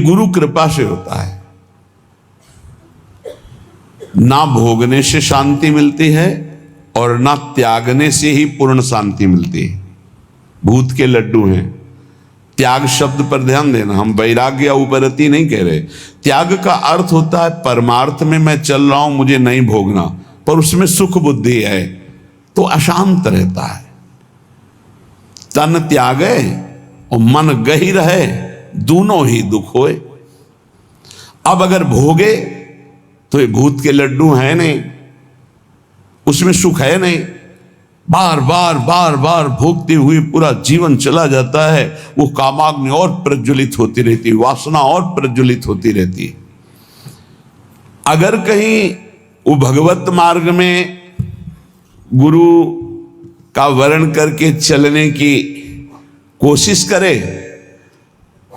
गुरु कृपा से होता है। ना भोगने से शांति मिलती है और ना त्यागने से ही पूर्ण शांति मिलती है। भूत के लड्डू हैं। त्याग शब्द पर ध्यान देना, हम वैराग्य या उपरति नहीं कह रहे। त्याग का अर्थ होता है परमार्थ में मैं चल रहा हूं, मुझे नहीं भोगना, पर उसमें सुख बुद्धि है तो अशांत रहता है। तन त्यागे और मन गही रहे, दोनों ही दुख होए। अब अगर भोगे तो ये भूत के लड्डू है नहीं, उसमें सुख है नहीं। बार बार बार बार भोगते हुए पूरा जीवन चला जाता है। वो कामाग्नि और प्रज्वलित होती रहती, वासना और प्रज्वलित होती रहती। अगर कहीं वो भगवत मार्ग में गुरु का वर्ण करके चलने की कोशिश करे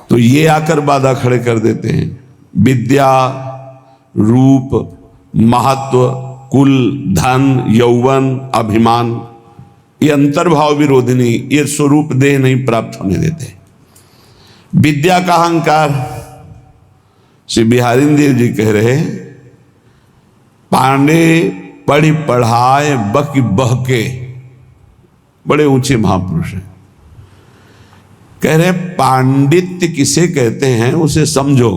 तो ये आकर बाधा खड़े कर देते हैं। विद्या, रूप, महत्व, कुल, धन, यौवन, अभिमान, ये अंतर्भाव विरोधिनी, ये स्वरूप देह नहीं प्राप्त होने देते। विद्या का अहंकार, श्री बिहारी देव जी कह रहे, पांडे पढ़ी पढ़ाए बकी बहके, बड़े ऊंचे महापुरुष हैं। कह रहे पांडित्य किसे कहते हैं उसे समझो।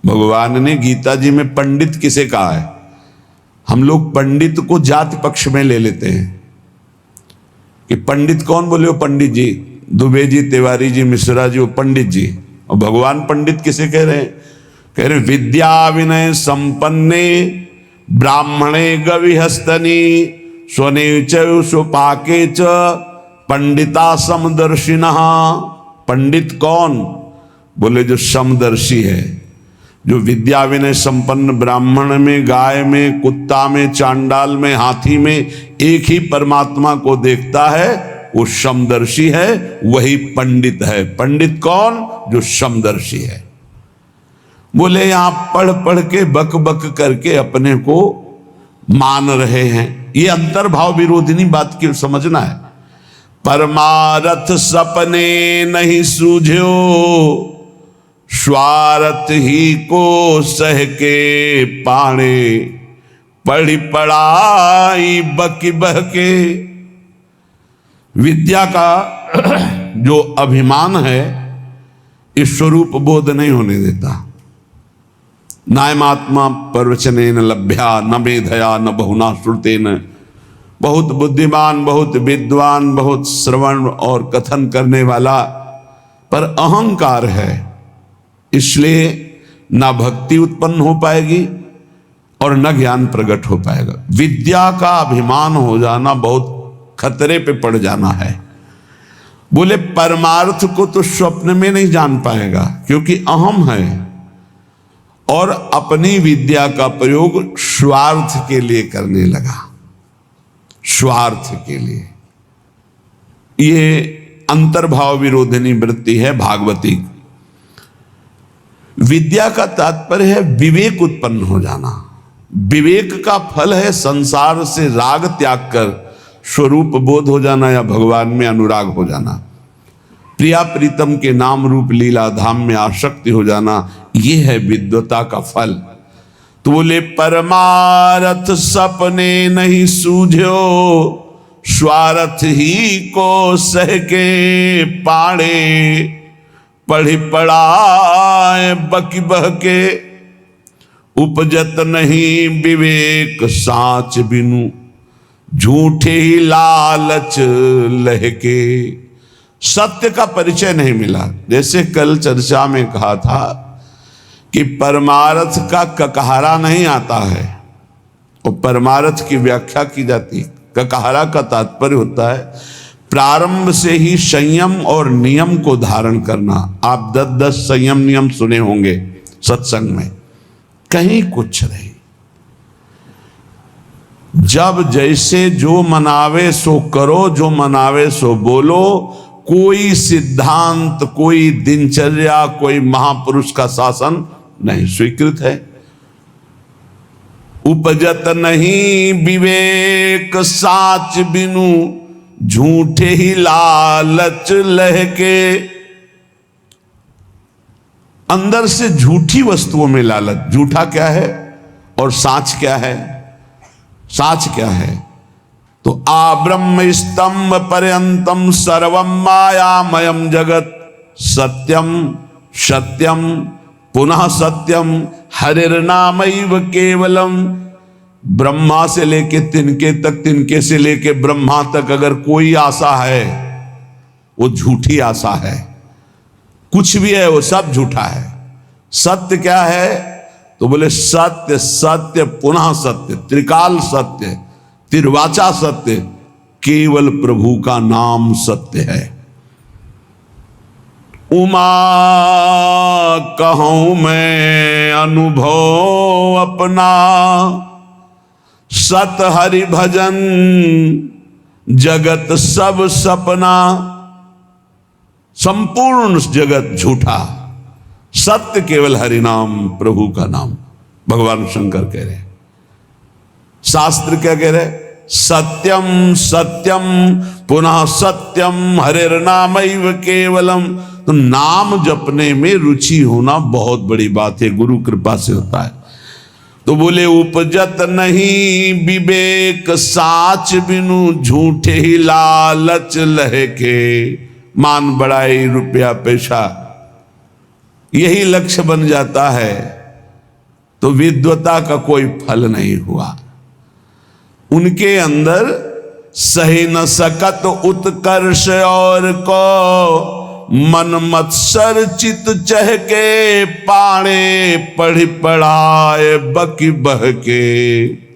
भगवान ने गीता जी में पंडित किसे कहा है। हम लोग पंडित को जाति पक्ष में ले लेते हैं कि पंडित कौन बोले हो, पंडित जी, दुबे जी, तिवारी जी, मिश्रा जी, वो पंडित जी। और भगवान पंडित किसे कह रहे हैं? कह रहे विद्या विनय संपन्ने ब्राह्मणे गविहस्तनी स्वने च स्वपाके च पंडिता समदर्शिनः। पंडित कौन? बोले जो समदर्शी है, जो विद्या विनय संपन्न ब्राह्मण में, गाय में, कुत्ता में, चांडाल में, हाथी में एक ही परमात्मा को देखता है, वो समदर्शी है, वही पंडित है। पंडित कौन? जो समदर्शी है। बोले यहां पढ़ पढ़ के बक बक करके अपने को मान रहे हैं, ये अंतर्भाव विरोधिनी बात की समझना है। परमारथ सपने नहीं सूझो, स्वार्थ ही को सह के पाणे, पढ़ी पढ़ाई बकी बहके। विद्या का जो अभिमान है इस स्वरूप बोध नहीं होने देता। नायमात्मा प्रवचनेन लभ्या न मेधया न बहुना श्रुतेन। बहुत बुद्धिमान, बहुत विद्वान, बहुत श्रवण और कथन करने वाला, पर अहंकार है, इसलिए ना भक्ति उत्पन्न हो पाएगी और न ज्ञान प्रकट हो पाएगा। विद्या का अभिमान हो जाना बहुत खतरे पे पड़ जाना है। बोले परमार्थ को तो स्वप्न में नहीं जान पाएगा क्योंकि अहम है और अपनी विद्या का प्रयोग स्वार्थ के लिए करने लगा, स्वार्थ के लिए। ये अंतर्भाव विरोधिनी वृत्ति है भागवती। विद्या का तात्पर्य है विवेक उत्पन्न हो जाना। विवेक का फल है संसार से राग त्याग कर स्वरूप बोध हो जाना या भगवान में अनुराग हो जाना, प्रिया प्रीतम के नाम रूप लीला धाम में आसक्ति हो जाना। यह है विद्वता का फल। तो बोले परमारथ सपने नहीं सूझो, स्वार्थ ही को सह के पाड़े, पढ़ी पढ़ाए बकी बहके, उपजत नहीं विवेक साच बिनु, झूठे ही लालच लहके। सत्य का परिचय नहीं मिला। जैसे कल चर्चा में कहा था कि परमार्थ का ककहरा नहीं आता है, और परमार्थ की व्याख्या की जाती। ककहरा का तात्पर्य होता है प्रारंभ से ही संयम और नियम को धारण करना। आप 10 संयम नियम सुने होंगे सत्संग में, कहीं कुछ नहीं। जब जैसे जो मनावे सो करो, जो मनावे सो बोलो। कोई सिद्धांत, कोई दिनचर्या, कोई महापुरुष का शासन नहीं स्वीकृत है। उपजत नहीं विवेक साच बिनु, झूठे ही लालच लहके। अंदर से झूठी वस्तुओं में लालच। झूठा क्या है और साच क्या है? साच क्या है? तो आब्रह्म स्तंभ पर्यंतम सर्वम मायामयम जगत सत्यम सत्यम पुनः सत्यम हरिर्नामैव केवलम। ब्रह्मा से लेके तिनके तक, तिनके से लेके ब्रह्मा तक अगर कोई आशा है वो झूठी आशा है। कुछ भी है वो सब झूठा है। सत्य क्या है? तो बोले सत्य सत्य पुनः सत्य, त्रिकाल सत्य, तिर्वाचा सत्य, केवल प्रभु का नाम सत्य है। उमा कहूं मैं अनुभव अपना, सत हरि भजन जगत सब सपना। संपूर्ण जगत झूठा, सत्य केवल हरि नाम, प्रभु का नाम। भगवान शंकर कह रहे, शास्त्र क्या कह रहे? सत्यम सत्यम पुनः सत्यम हरिर्नामैव केवलम। तो नाम जपने में रुचि होना बहुत बड़ी बात है, गुरु कृपा से होता है। तो बोले उपजत नहीं विवेक साच बिनु, झूठे ही लालच लहके। मान बढ़ाई रुपया पैसा यही लक्ष्य बन जाता है तो विद्वता का कोई फल नहीं हुआ। उनके अंदर सही न सकत उत्कर्ष और को, मन मत्सर चित चहके पाणे पढ़ पढ़ाए बकी बह के।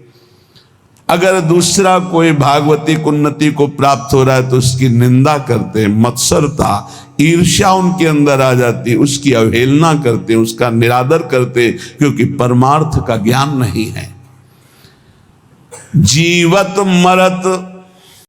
अगर दूसरा कोई भागवतिक उन्नति को प्राप्त हो रहा है तो उसकी निंदा करते, मत्सरता ईर्ष्या उनके अंदर आ जाती, उसकी अवहेलना करते, उसका निरादर करते, क्योंकि परमार्थ का ज्ञान नहीं है। जीवत मरत